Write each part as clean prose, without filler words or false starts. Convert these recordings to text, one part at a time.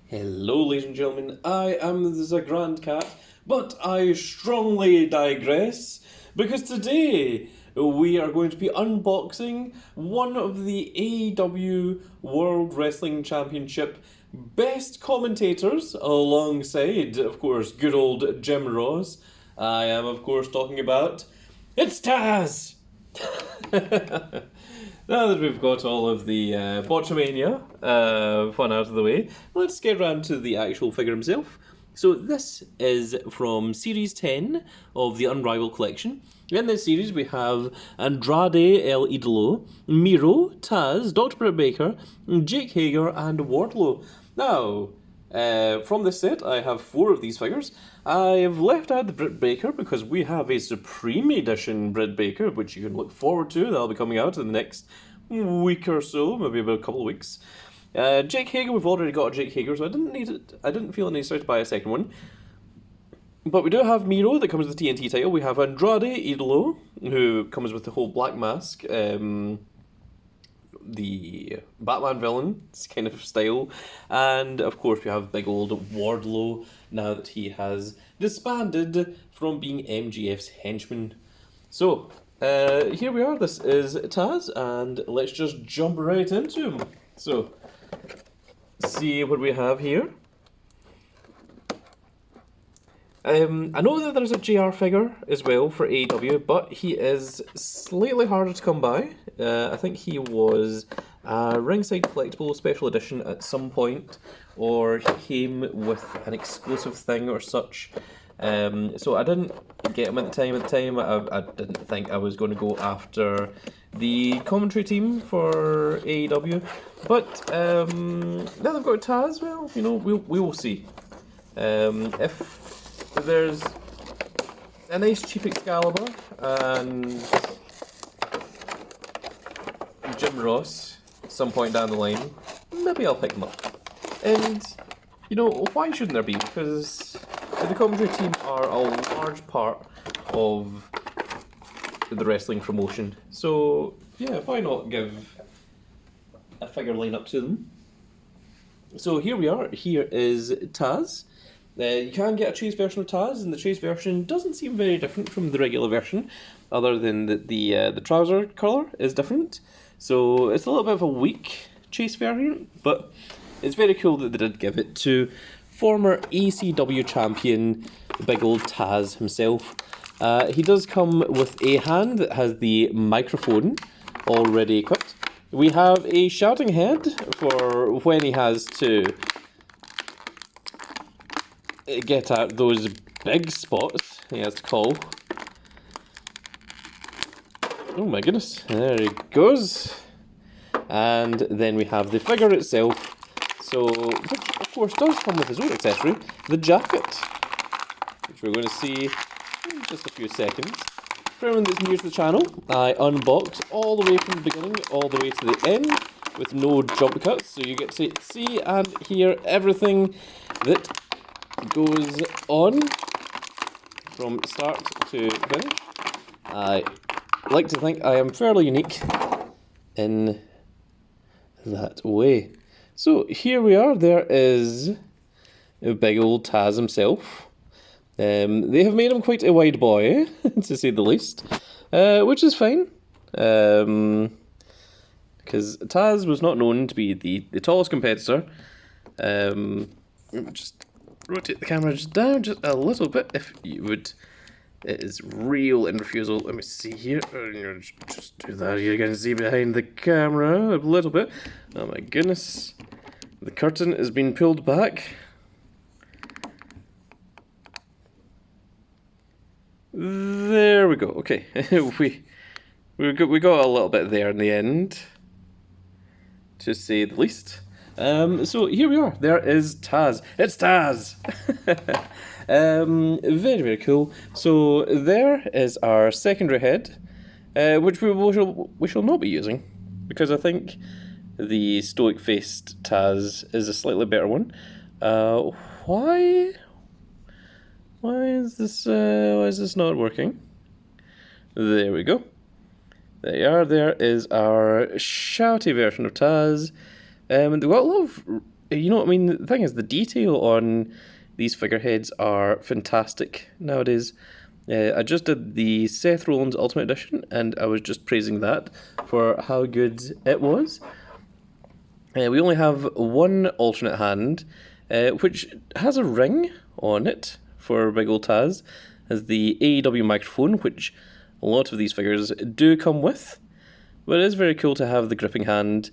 Hello, ladies and gentlemen. I am the Grand Cat, but I strongly digress because today we are going to be unboxing one of the AEW World Wrestling Championship best commentators, alongside, of course, good old Jim Ross. I am, of course, talking about it's Taz. Now that we've got all of the Botchamania fun out of the way, let's get round to the actual figure himself. So this is from Series 10 of the Unrivaled collection. In this series we have Andrade El Idolo, Miro, Taz, Dr. Britt Baker, Jake Hager and Wardlow. Now, from this set, I have 4 of these figures. I have left out the Britt Baker because we have a Supreme Edition Britt Baker, which you can look forward to. That'll be coming out in the next week or so, maybe about a couple of weeks. Jake Hager, we've already got a Jake Hager, so I didn't feel it necessary to buy a second one. But we do have Miro that comes with the TNT title. We have Andrade Idolo, who comes with the whole black mask, the Batman villain kind of style, and of course we have big old Wardlow now that he has disbanded from being MGF's henchman. So here we are. This is Taz, and let's just jump right into him. So see what we have here. I know that there's a JR figure as well for AEW, but he is slightly harder to come by. I think he was a ringside collectible special edition at some point, or he came with an exclusive thing or such. So I didn't get him at the time. I didn't think I was going to go after the commentary team for AEW. But now they've got Taz, well, you know, we will see. If there's a nice cheap Excalibur and Jim Ross at some point down the line, maybe I'll pick them up. And, you know, why shouldn't there be? Because the commentary team are a large part of the wrestling promotion. So, yeah, why not give a figure lineup to them? So here we are. Here is Taz. You can get a chase version of Taz, and the chase version doesn't seem very different from the regular version, other than that the trouser colour is different. So it's a little bit of a weak chase variant, but it's very cool that they did give it to former ECW champion, the big old Taz himself. He does come with a hand that has the microphone already equipped. We have a shouting head for when he has to get out those big spots he has to call. Oh my goodness, there he goes. And then we have the figure itself, so which of course does come with his own accessory, the jacket, which we're going to see in just a few seconds. For anyone that's new to the channel, I unboxed all the way from the beginning all the way to the end with no jump cuts, so you get to see and hear everything that goes on from start to finish. I like to think I am fairly unique in that way. So here we are. There is a big old Taz himself. They have made him quite a wide boy, to say the least, which is fine. Because Taz was not known to be the tallest competitor. Just rotate the camera just down just a little bit, if you would. It is real in refusal. Let me see here. Just do that. You can see behind the camera a little bit. Oh my goodness. The curtain has been pulled back. There we go. Okay. we got a little bit there in the end, to say the least. So here we are. There is Taz. It's Taz! Very, very cool. So there is our secondary head, which we shall not be using, because I think the stoic-faced Taz is a slightly better one. Why is this not working? There we go. There you are. There is our shouty version of Taz. They've got a lot of you know what I mean? The thing is, the detail on these figureheads are fantastic nowadays. I just did the Seth Rollins Ultimate Edition, and I was just praising that for how good it was. We only have one alternate hand, which has a ring on it for Big Ol' Taz, as the AEW microphone, which a lot of these figures do come with. But it is very cool to have the gripping hand,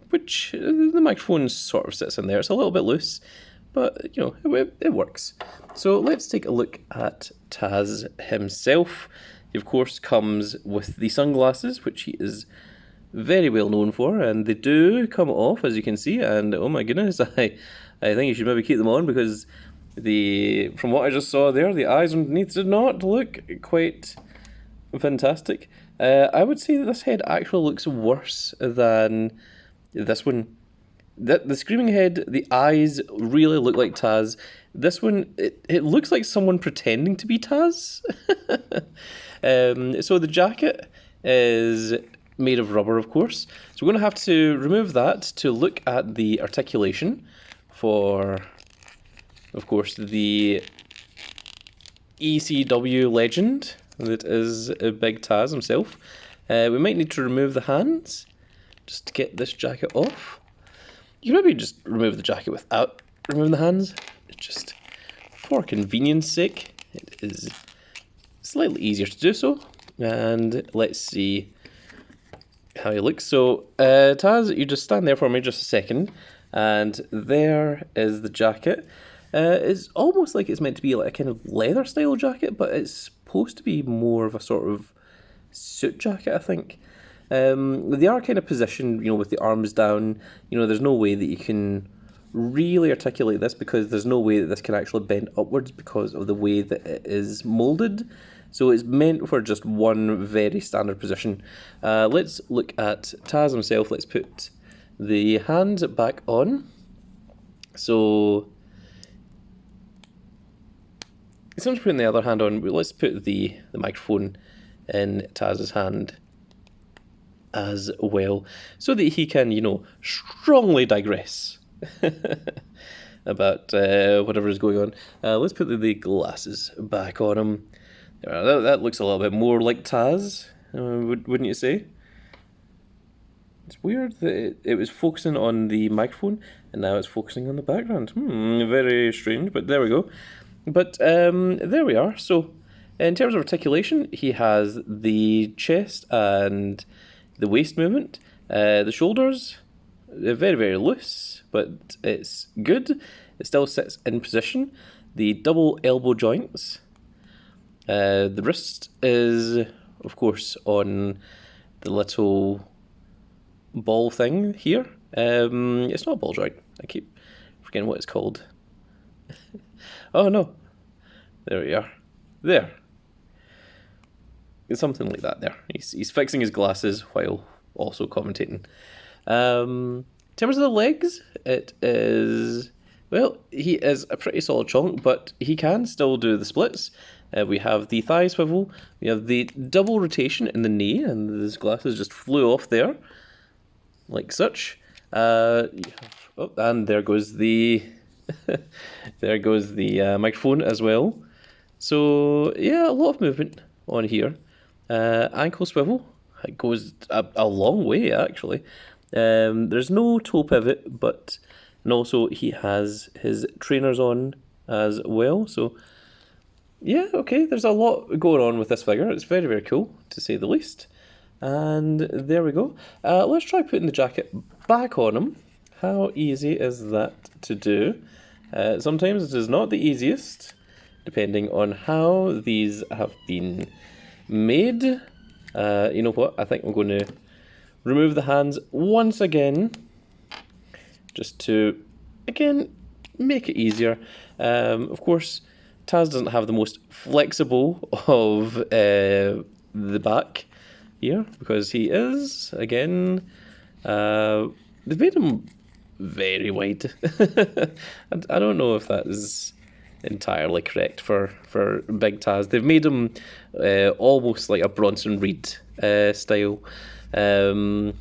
which the microphone sort of sits in there. It's a little bit loose, but, you know, it works. So let's take a look at Taz himself. He, of course, comes with the sunglasses, which he is very well known for, and they do come off, as you can see, and oh my goodness, I think you should maybe keep them on, because from what I just saw there, the eyes underneath did not look quite fantastic. I would say that this head actually looks worse than this one. The Screaming Head, the eyes really look like Taz. This one, it looks like someone pretending to be Taz. So the jacket is made of rubber, of course. So we're going to have to remove that to look at the articulation for, of course, the ECW legend that is Big Taz himself. We might need to remove the hands just to get this jacket off. You can maybe just remove the jacket without removing the hands. Just for convenience sake, it is slightly easier to do so. And let's see how he looks. So, Taz, you just stand there for me just a second. And there is the jacket. It's almost like it's meant to be like a kind of leather style jacket, but it's supposed to be more of a sort of suit jacket, I think. They are kind of positioned, you know, with the arms down. You know, there's no way that you can really articulate this, because there's no way that this can actually bend upwards because of the way that it is molded. So it's meant for just one very standard position. Let's look at Taz himself. Let's put the hands back on. So instead of putting the other hand on, let's put the microphone in Taz's hand as well, so that he can, you know, strongly digress about whatever is going on. Let's put the glasses back on him. That looks a little bit more like Taz, wouldn't you say? It's weird that it was focusing on the microphone, and now it's focusing on the background. Very strange, but there we go. But there we are. So in terms of articulation, he has the chest and the waist movement. The shoulders, very, very loose, but it's good. It still sits in position. The double elbow joints. The wrist is, of course, on the little ball thing here. It's not a ball joint. I keep forgetting what it's called. Oh no. There we are. There. It's something like that there. He's fixing his glasses while also commentating. In terms of the legs, it is... Well, he is a pretty solid chunk, but he can still do the splits. We have the thigh swivel. We have the double rotation in the knee, and his glasses just flew off there, like such. And there goes the there goes the microphone as well. So yeah, a lot of movement on here. Ankle swivel. It goes a long way, actually. There's no toe pivot, but... And also, he has his trainers on as well. So, yeah, okay, there's a lot going on with this figure. It's very, very cool, to say the least. And there we go. Let's try putting the jacket back on him. How easy is that to do? Sometimes it is not the easiest, depending on how these have been made. You know what? I think I'm going to remove the hands once again, just to, again, make it easier. Of course, Taz doesn't have the most flexible of the back here, because he is, again, they've made him very wide. I don't know if that is entirely correct for Big Taz. They've made him almost like a Bronson Reed style, where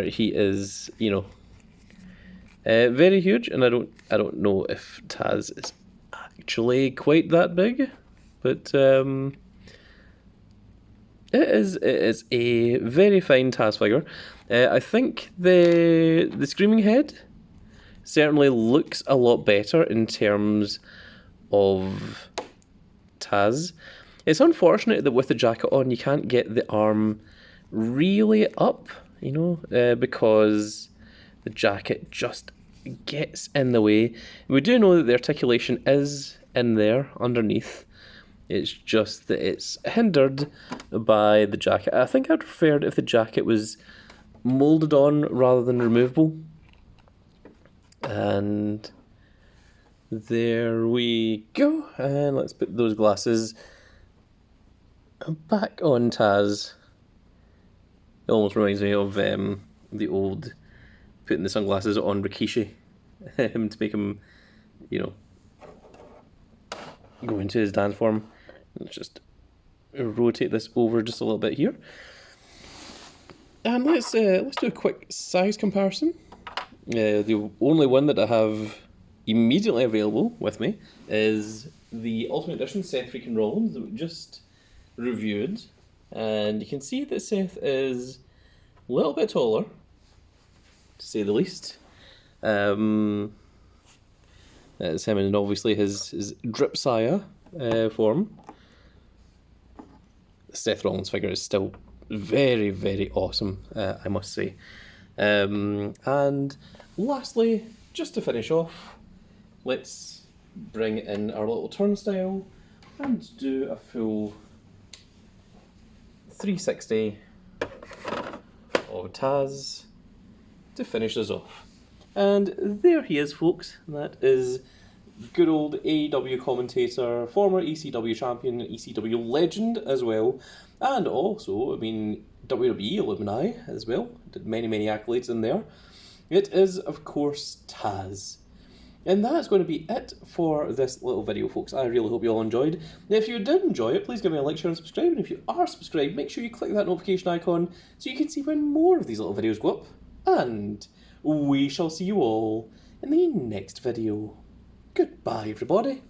he is, you know, Very huge, and I don't know if Taz is actually quite that big, but it is a very fine Taz figure. I think the Screaming Head certainly looks a lot better in terms of Taz. It's unfortunate that with the jacket on you can't get the arm really up, because the jacket just gets in the way. We do know that the articulation is in there underneath. It's just that it's hindered by the jacket. I think I'd prefer it if the jacket was moulded on rather than removable. And there we go. And let's put those glasses back on Taz. It almost reminds me of the old putting the sunglasses on Rikishi to make him, go into his dance form. Let's just rotate this over just a little bit here. And let's do a quick size comparison. The only one that I have immediately available with me is the Ultimate Edition Seth freaking Rollins that we just reviewed. And you can see that Seth is a little bit taller, to say the least. That's him in obviously his Drip Saya form. The Seth Rollins figure is still very, very awesome, I must say. And lastly, just to finish off, let's bring in our little turnstile and do a full 360 of Taz to finish us off. And there he is, folks. That is good old AEW commentator, former ECW champion, ECW legend as well, and also, WWE alumni as well. Did many, many accolades in there. It is, of course, Taz. And that's going to be it for this little video, folks. I really hope you all enjoyed. Now, if you did enjoy it, please give me a like, share, and subscribe. And if you are subscribed, make sure you click that notification icon so you can see when more of these little videos go up. And we shall see you all in the next video. Goodbye, everybody.